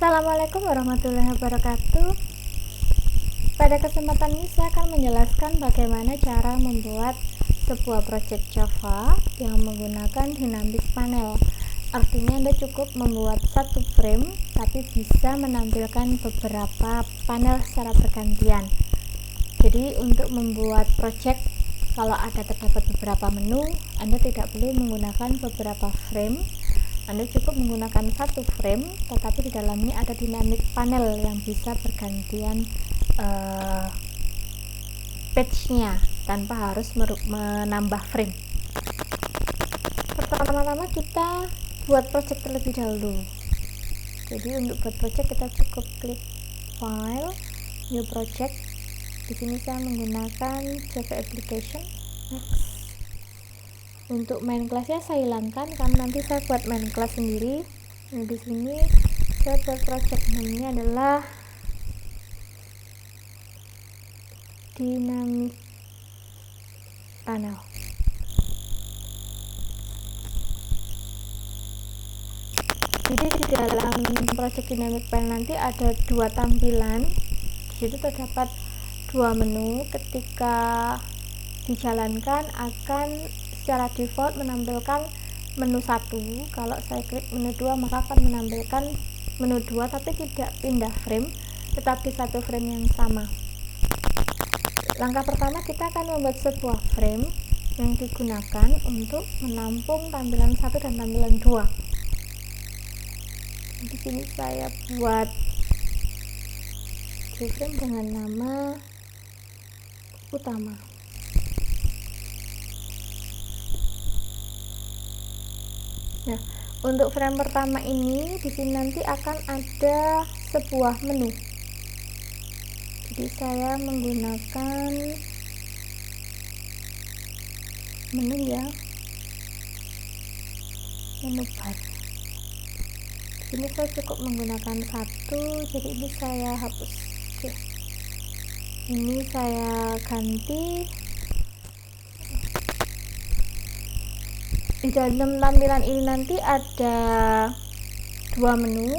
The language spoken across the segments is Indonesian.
Assalamualaikum warahmatullahi wabarakatuh. Pada kesempatan ini saya akan menjelaskan bagaimana cara membuat sebuah project Java yang menggunakan dynamic panel. Artinya Anda cukup membuat satu frame tapi bisa menampilkan beberapa panel secara bergantian. Jadi untuk membuat project, kalau terdapat beberapa menu, Anda tidak perlu menggunakan beberapa frame. Anda cukup menggunakan satu frame, tetapi di dalamnya ada dynamic panel yang bisa bergantian page-nya tanpa harus menambah frame. Pertama-tama kita buat project terlebih dahulu. Jadi untuk buat project kita cukup klik file, new project. Di sini saya menggunakan Java application. Next. Untuk main class-nya saya hilangkan karena nanti saya buat main class sendiri. Nah, di sini saya buat project namanya adalah dynamic panel. Jadi di dalam project dynamic panel nanti ada dua tampilan. Di situ terdapat dua menu. Ketika dijalankan akan secara default menampilkan menu 1. Kalau saya klik menu 2 maka akan menampilkan menu 2 tapi tidak pindah frame, tetapi satu frame yang sama. Langkah pertama kita akan membuat sebuah frame yang digunakan untuk menampung tampilan 1 dan tampilan 2. Di sini saya buat frame dengan nama utama. Nah, untuk frame pertama ini di sini nanti akan ada sebuah menu. Jadi saya menggunakan menu menu bar. Ini saya cukup menggunakan satu, jadi ini saya hapus. Oke. Ini saya ganti. Di dalam tampilan ini nanti ada dua menu.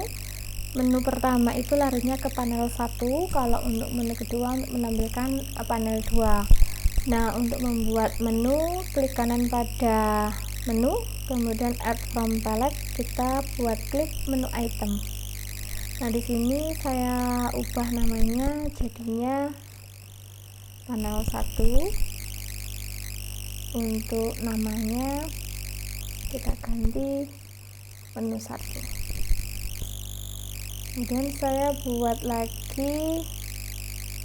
Menu pertama itu larinya ke panel 1, kalau untuk menu kedua menampilkan panel 2. Nah, untuk membuat menu, klik kanan pada menu, kemudian add from palette, kita buat klik menu item. Nah, di sini saya ubah namanya jadinya panel 1. Untuk namanya kita ganti menu 1. Kemudian saya buat lagi,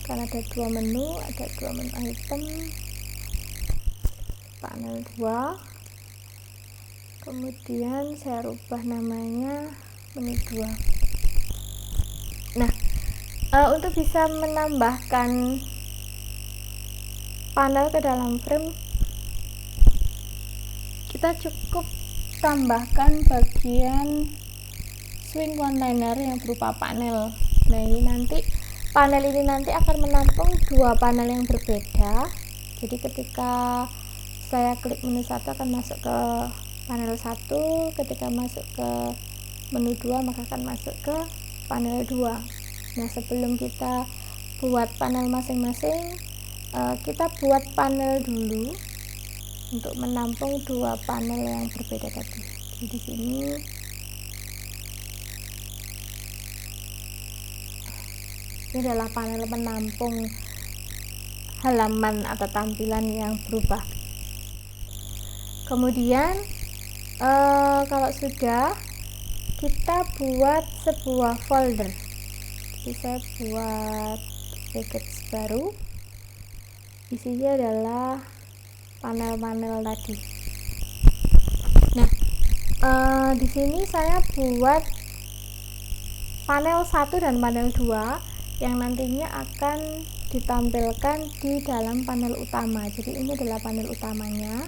karena ada dua menu item, panel 2. Kemudian saya rubah namanya menu 2. Nah, untuk bisa menambahkan panel ke dalam frame, kita cukup tambahkan bagian swing container yang berupa panel. Nah, panel ini nanti akan menampung dua panel yang berbeda. Jadi ketika saya klik menu 1 akan masuk ke panel 1, ketika masuk ke menu 2 maka akan masuk ke panel 2. Nah, sebelum kita buat panel masing-masing, kita buat panel dulu untuk menampung dua panel yang berbeda tadi. Jadi di sini ini adalah panel penampung halaman atau tampilan yang berubah. Kemudian kalau sudah, kita buat sebuah folder. Jadi saya buat package baru, isinya adalah panel-panel tadi. Nah, di sini saya buat panel 1 dan panel 2 yang nantinya akan ditampilkan di dalam panel utama. Jadi ini adalah panel utamanya,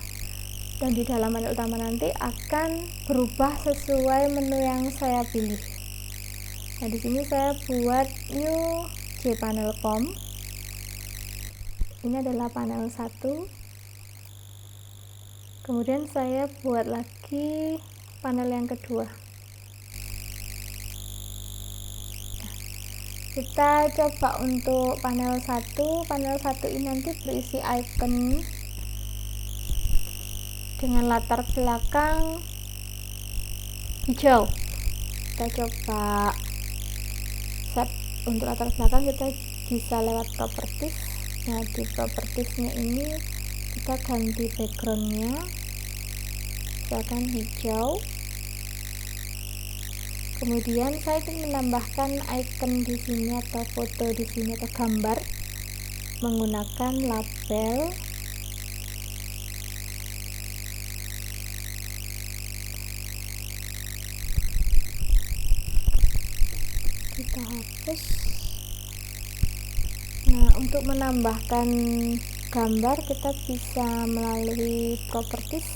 dan di dalam panel utama nanti akan berubah sesuai menu yang saya pilih. Nah, di sini saya buat new jpanel.com. Ini adalah panel 1. Kemudian saya buat lagi panel yang kedua. Kita coba untuk panel 1. Panel 1 ini nanti berisi icon dengan latar belakang hijau. Kita coba set untuk latar belakang, kita bisa lewat properties. Nah, di propertiesnya ini kita ganti backgroundnya, misalkan hijau. Kemudian saya ingin menambahkan icon di sini atau foto di sini atau gambar menggunakan label. Kita hapus. Nah, untuk menambahkan gambar kita bisa melalui properties.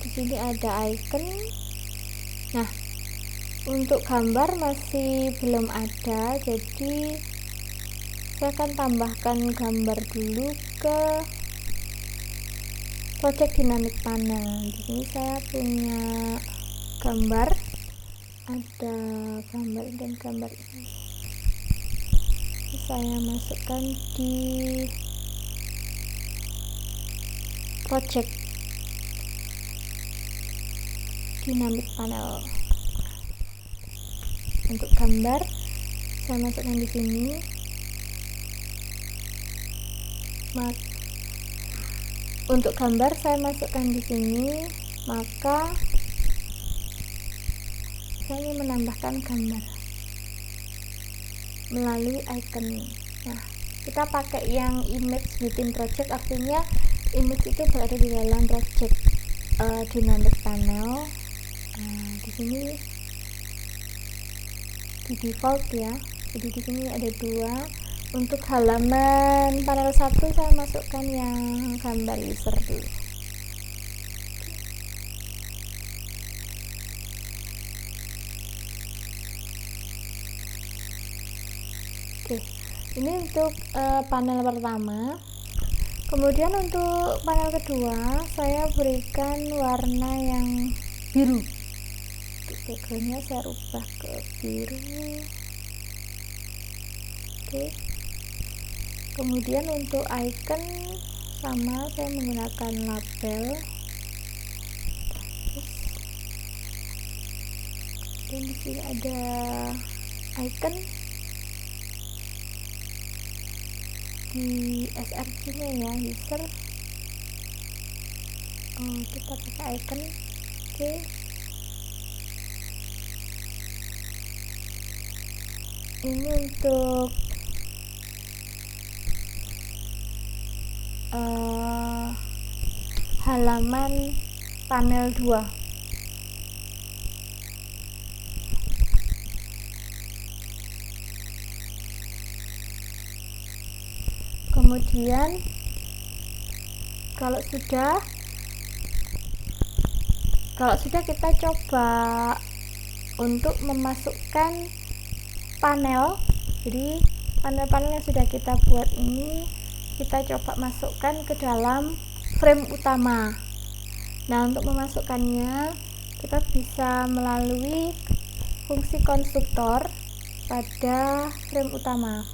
Di sini ada icon. Nah, untuk gambar masih belum ada, jadi saya akan tambahkan gambar dulu ke project dynamic panel. Di sini saya punya gambar, ada gambar dan gambar ini. Saya masukkan di project dynamic panel. Untuk gambar saya masukkan di sini. Untuk gambar saya masukkan di sini, maka saya ingin menambahkan gambar melalui icon. Nah, kita pakai yang image within project, artinya image itu berada di dalam project dynamic panel. Di sini di default ya, jadi di sini ada 2. Untuk halaman panel 1 saya masukkan yang gambar user dulu. Oke, ini untuk panel pertama. Kemudian untuk panel kedua saya berikan warna yang biru. Backgroundnya saya rubah ke biru. Oke. Kemudian untuk icon sama, saya menggunakan label. Dan di sini ada icon di src-nya ya, user. Kita pakai icon. Oke. Ini untuk halaman panel 2. Kemudian kalau sudah kita coba untuk memasukkan panel. Jadi panel-panel yang sudah kita buat ini kita coba masukkan ke dalam frame utama. Nah, untuk memasukkannya kita bisa melalui fungsi konstruktor pada frame utama.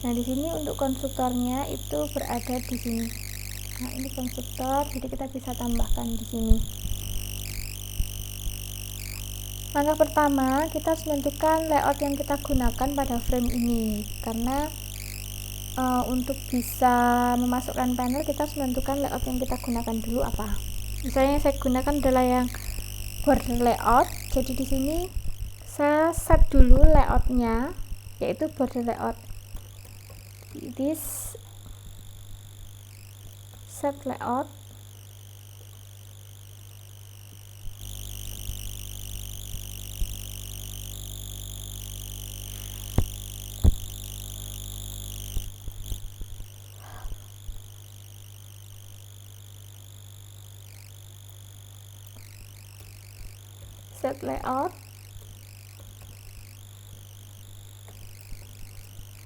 Nah, di sini untuk konstruktornya itu berada di sini. Nah, ini konstruktor, jadi kita bisa tambahkan di sini. Langkah pertama, kita harus menentukan layout yang kita gunakan pada frame ini, karena untuk bisa memasukkan panel kita harus menentukan layout yang kita gunakan dulu apa. Misalnya saya gunakan adalah yang border layout, jadi di sini saya set dulu layoutnya, yaitu border layout. This set layout. Set layout,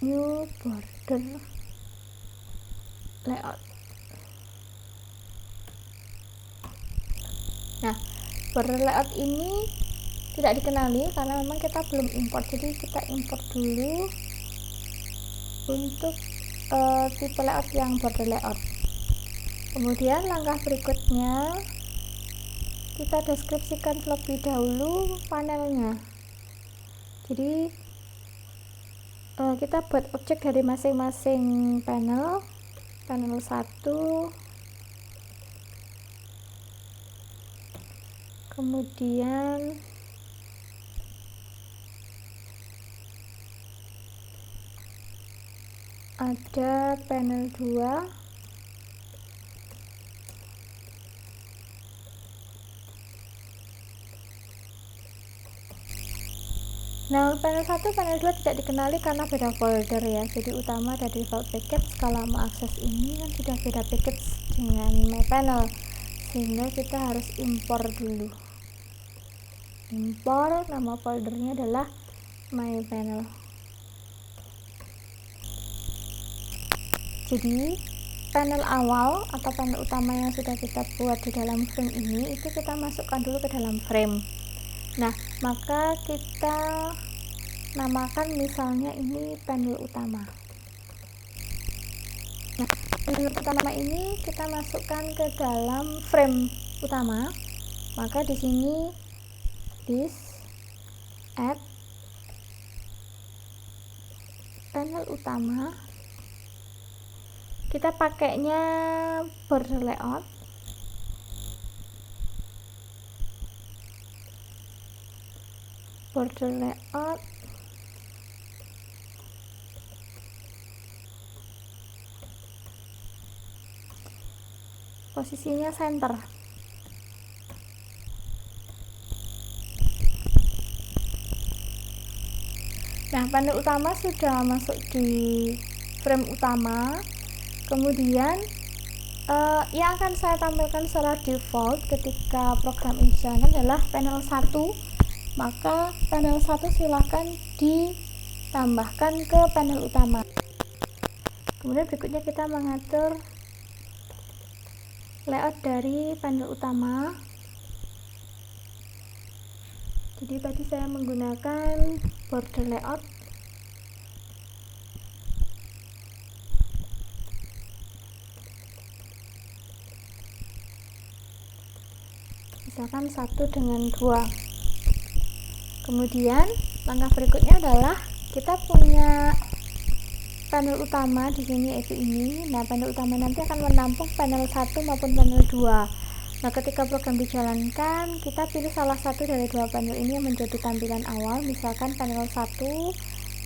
new border layout. Nah, border layout ini tidak dikenali karena memang kita belum import, jadi kita import dulu untuk tipe layout yang border layout. Kemudian langkah berikutnya kita deskripsikan terlebih dahulu panelnya. Jadi kita buat objek dari masing-masing panel 1, kemudian ada panel 2, nah panel 1, panel 2 tidak dikenali karena beda folder ya, jadi utama ada default package. Kalau mau akses ini kan sudah beda package dengan my panel, sehingga kita harus import dulu. Import, nama foldernya adalah my panel. Jadi panel awal atau panel utama yang sudah kita buat di dalam frame ini itu kita masukkan dulu ke dalam frame. Nah, maka kita namakan misalnya ini panel utama. Nah, panel utama ini kita masukkan ke dalam frame utama. Maka di sini this add panel utama, kita pakainya border layout. Border layout posisinya center. Nah, panel utama sudah masuk di frame utama. Kemudian yang akan saya tampilkan secara default ketika program ini dijalankan adalah panel 1. Maka panel 1 silahkan ditambahkan ke panel utama. Kemudian berikutnya kita mengatur layout dari panel utama. Jadi tadi saya menggunakan border layout. Misalkan 1 dengan 2. Kemudian langkah berikutnya adalah kita punya panel utama di sini yaitu ini. Nah, panel utama nanti akan menampung panel 1 maupun panel 2. Nah, ketika program dijalankan, kita pilih salah satu dari dua panel ini yang menjadi tampilan awal. Misalkan panel 1,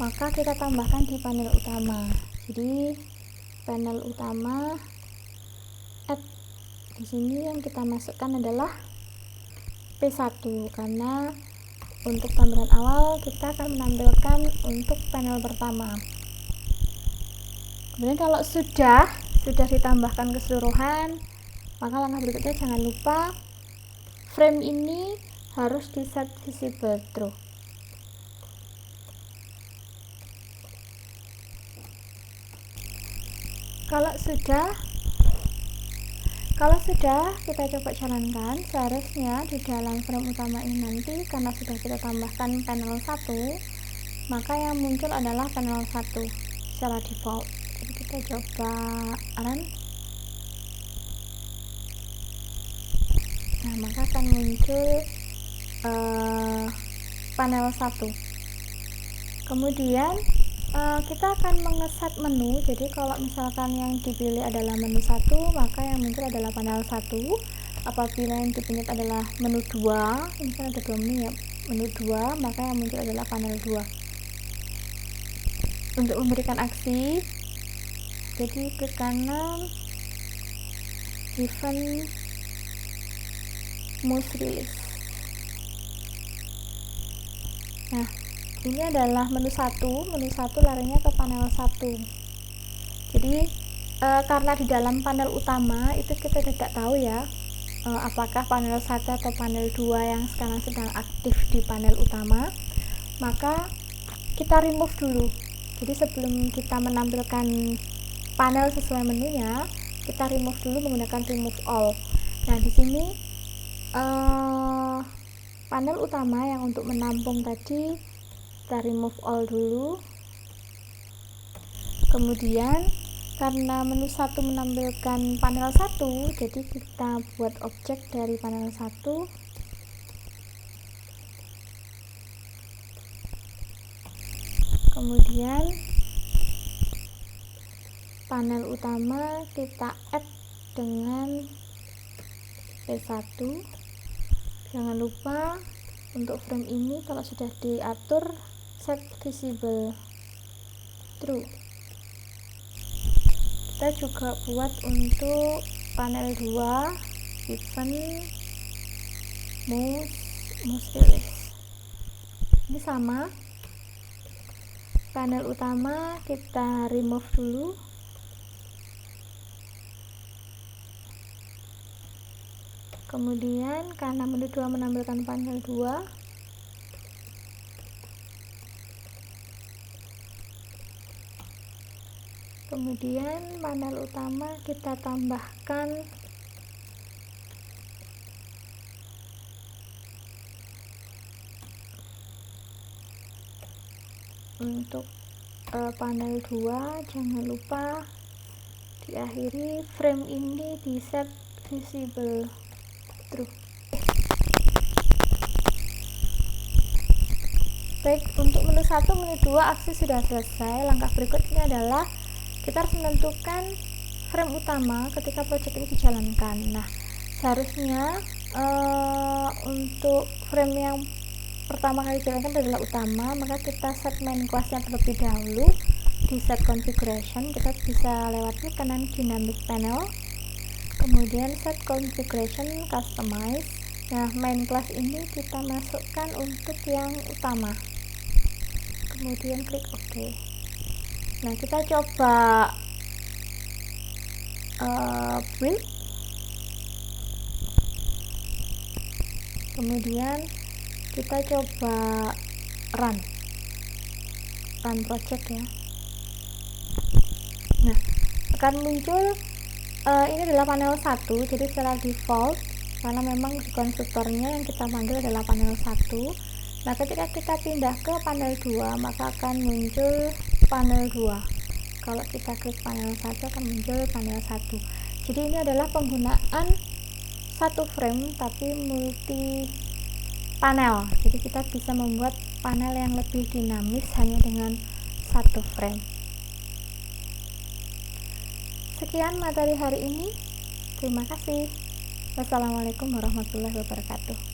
maka kita tambahkan di panel utama. Jadi panel utama add, di sini yang kita masukkan adalah P1 karena untuk tampilan awal kita akan menampilkan untuk panel pertama. Kemudian kalau sudah ditambahkan keseluruhan, maka langkah berikutnya jangan lupa frame ini harus di set visible true. Kalau sudah kita coba jalankan, seharusnya di dalam frame utama ini nanti karena sudah kita tambahkan panel 1, maka yang muncul adalah panel 1 secara default. Jadi kita coba run. Nah, maka akan muncul panel 1. Kemudian kita akan mengeset menu. Jadi kalau misalkan yang dipilih adalah menu 1, maka yang muncul adalah panel 1. Apabila yang dipilih adalah menu 2, ini kan ada 2 menu ya, menu 2, maka yang muncul adalah panel 2. Untuk memberikan aksi, jadi klik kanan event most release. Nah, ini adalah menu 1 larinya ke panel 1. Jadi karena di dalam panel utama itu kita tidak tahu ya apakah panel 1 atau panel 2 yang sekarang sedang aktif di panel utama, maka kita remove dulu. Jadi sebelum kita menampilkan panel sesuai menunya, kita remove dulu menggunakan remove all. Nah, di sini panel utama yang untuk menampung tadi kita remove all dulu. Kemudian karena menu 1 menampilkan panel 1, jadi kita buat objek dari panel 1. Kemudian panel utama kita add dengan P1. Jangan lupa untuk frame ini kalau sudah diatur set visible true. Kita juga buat untuk panel 2 event mouse release. Ini sama, panel utama kita remove dulu. Kemudian karena menu 2 menampilkan panel 2, kemudian panel utama kita tambahkan untuk panel 2. Jangan lupa diakhiri frame ini di set visible true. Baik, untuk menu 1, menu 2 aksi sudah selesai. Langkah berikutnya adalah kita harus menentukan frame utama ketika project ini dijalankan. Nah, seharusnya untuk frame yang pertama kali dijalankan adalah utama, maka kita set main class-nya terlebih dahulu. Di set configuration kita bisa lewat klik kanan dynamic panel, kemudian set configuration customize. Nah, main class ini kita masukkan untuk yang utama, kemudian klik OK. Nah, kita coba build, kemudian kita coba run project ya. Nah, akan muncul ini adalah panel 1, jadi secara default karena memang di konstruktornya yang kita panggil adalah panel 1. Nah, ketika kita pindah ke panel 2, maka akan muncul panel 2. Kalau kita klik panel 1 akan muncul panel 1. Jadi ini adalah penggunaan satu frame tapi multi panel. Jadi kita bisa membuat panel yang lebih dinamis hanya dengan satu frame. Sekian materi hari ini. Terima kasih. Wassalamualaikum warahmatullahi wabarakatuh.